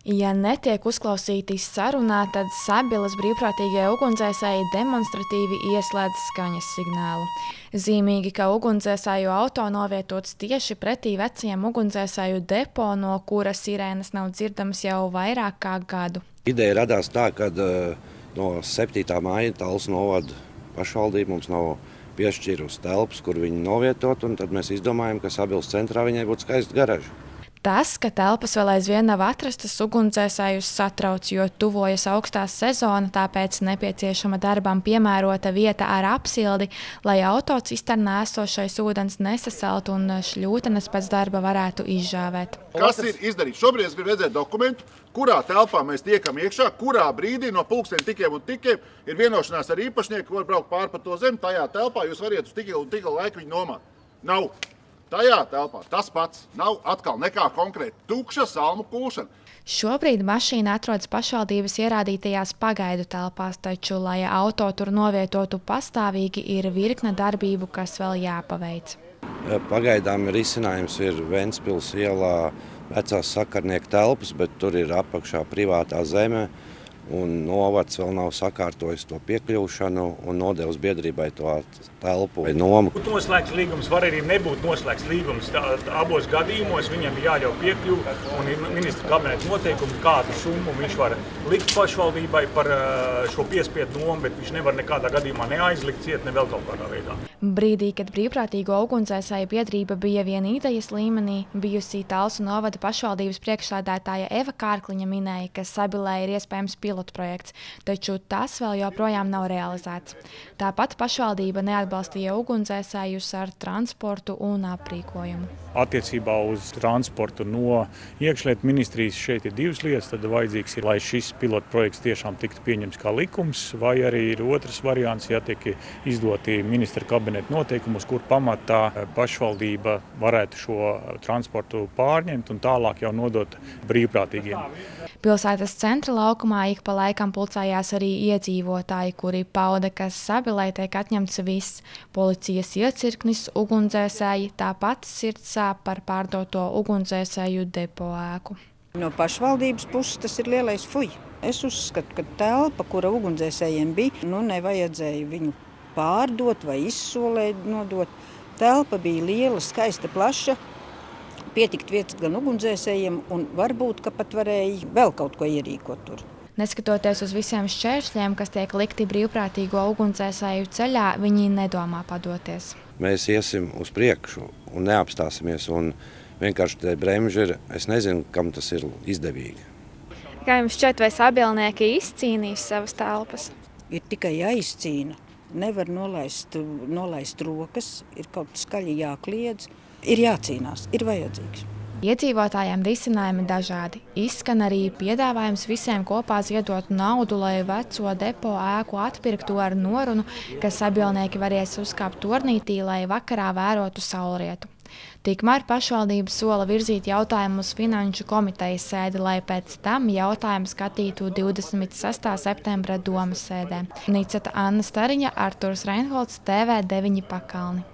Ja netiek uzklausīti sarunā, tad Sabilas brīvprātīgie ugunsdzēsēji demonstratīvi ieslēdz skaņas signālu. Zīmīgi, ka ugunsdzēsēju auto novietots tieši pretī vecajam ugunsdzēsēju depo, no kura sirēnas nav dzirdamas jau vairāk kā gadu. Ideja radās tā, ka no 7. māja Talsu novada pašvaldība mums nav piešķīrusi telpas, kur viņi novietot, un tad mēs izdomājam, ka Sabilas centrā viņai būtu skaista garaža. Tas, ka telpas vēl aizvien nav atrastas, ugunsdzēsējus satrauc, jo tuvojas augstā sezona, tāpēc nepieciešama darbam piemērota vieta ar apsildi, lai autocisternā esošais ūdens nesasaltu un šļūtenes pēc darba varētu izžāvēt. Kas ir izdarīts? Šobrīd es gribu redzēt dokumentu, kurā telpā mēs tiekam iekšā, kurā brīdī no pulkstiem tikiem un tikiem ir vienošanās ar īpašnieku, var braukt pāri pa to zemi, tajā telpā jūs variet uz tik un tik laiku viņu nomāt. Nav. Tajā telpā tas pats nav atkal nekā konkrēti tukša salmu kūšana. Šobrīd mašīna atrodas pašvaldības ierādītajās pagaidu telpās, taču, lai auto tur novietotu pastāvīgi, ir virkne darbību, kas vēl jāpaveic. Pagaidām risinājums ir Ventspils ielā vecās sakarnieku telpas, bet tur ir apakšā privātā zeme. Un novads vēl nav sakārtojis to piekļūšanu un nodevis biedrībai to telpu vai nomu. Noslēgts līgums var arī nebūt noslēgts līgums. Abos gadījumos viņam ir jāļauj piekļuvi un ir ministra kabineta noteikumi, kādu summu viņš var likt pašvaldībai par šo piespiedu nomu, bet viņš nevar nekādā gadījumā neaizlikt ciet, ne vēl kaut kādā veidā. Brīdī, kad brīvprātīgo ugunsdzēsēju biedrība bija vien idejas līmenī, bijusī Talsu novada pašvaldības priekšsēdētāja Eva Kārkliņa minēja, ka Sabilē ir iespējams pilotprojekts, taču tas vēl joprojām nav realizēts. Tāpat pašvaldība neatbalstīja ugunsdzēsējus ar transportu un aprīkojumu. Attiecībā uz transportu no iekšlietu ministrijas šeit ir divas lietas. Tad vajadzīgs ir, lai šis pilotprojekts tiešām tiktu pieņemts kā likums, vai arī ir otrs variants, ja tiek izdoti ministra kabineta noteikumus, kur pamatā pašvaldība varētu šo transportu pārņemt un tālāk jau nodot brīvprātīgiem. Pilsētas centra laukumā ik pa laikam pulcējās arī iedzīvotāji, kuri pauda, ka Sabilē tiek atņemts viss - policijas iecirknis, ugunsdzēsēji, tāpat sirds sāp par pārdoto ugunsdzēsēju depo ēku. No pašvaldības puses tas ir lielais fuj. Es uzskatu, ka telpa, kura ugunsdzēsējiem bija, nevajadzēja viņu pārdot vai izsolēt, nodot. Telpa bija liela, skaista, plaša. Pietikt vietas gan ugunsdzēsējiem, un varbūt, ka pat varēja vēl kaut ko ierīkot tur. Neskatoties uz visiem šķēršļiem, kas tiek likti brīvprātīgo ugunsdzēsēju ceļā, viņi nedomā padoties. Mēs iesim uz priekšu un neapstāsimies, un vienkārši te bremži ir, es nezinu, kam tas ir izdevīgi. Kā jums šķiet, vai sabilnieki izcīnīs savas telpas? Ir tikai jāizcīna. Nevar nolaist rokas, ir kaut skaļi jākliedz. Ir jācīnās, ir vajadzīgs. Iedzīvotājiem risinājumi dažādi. Izskan arī piedāvājums visiem kopā ziedot naudu, lai veco depo ēku atpirktu ar norunu, ka sabilnieki varēs uzkāpt tornītī, lai vakarā vērotu saulrietu. Tikmēr pašvaldība sola virzīt jautājumu uz Finanšu komitejas sēdi, lai pēc tam jautājumu skatītu 26. septembra domas sēdē. Niceta Anna Stariņa, Arturs Reinholds, TV9 Pakalni.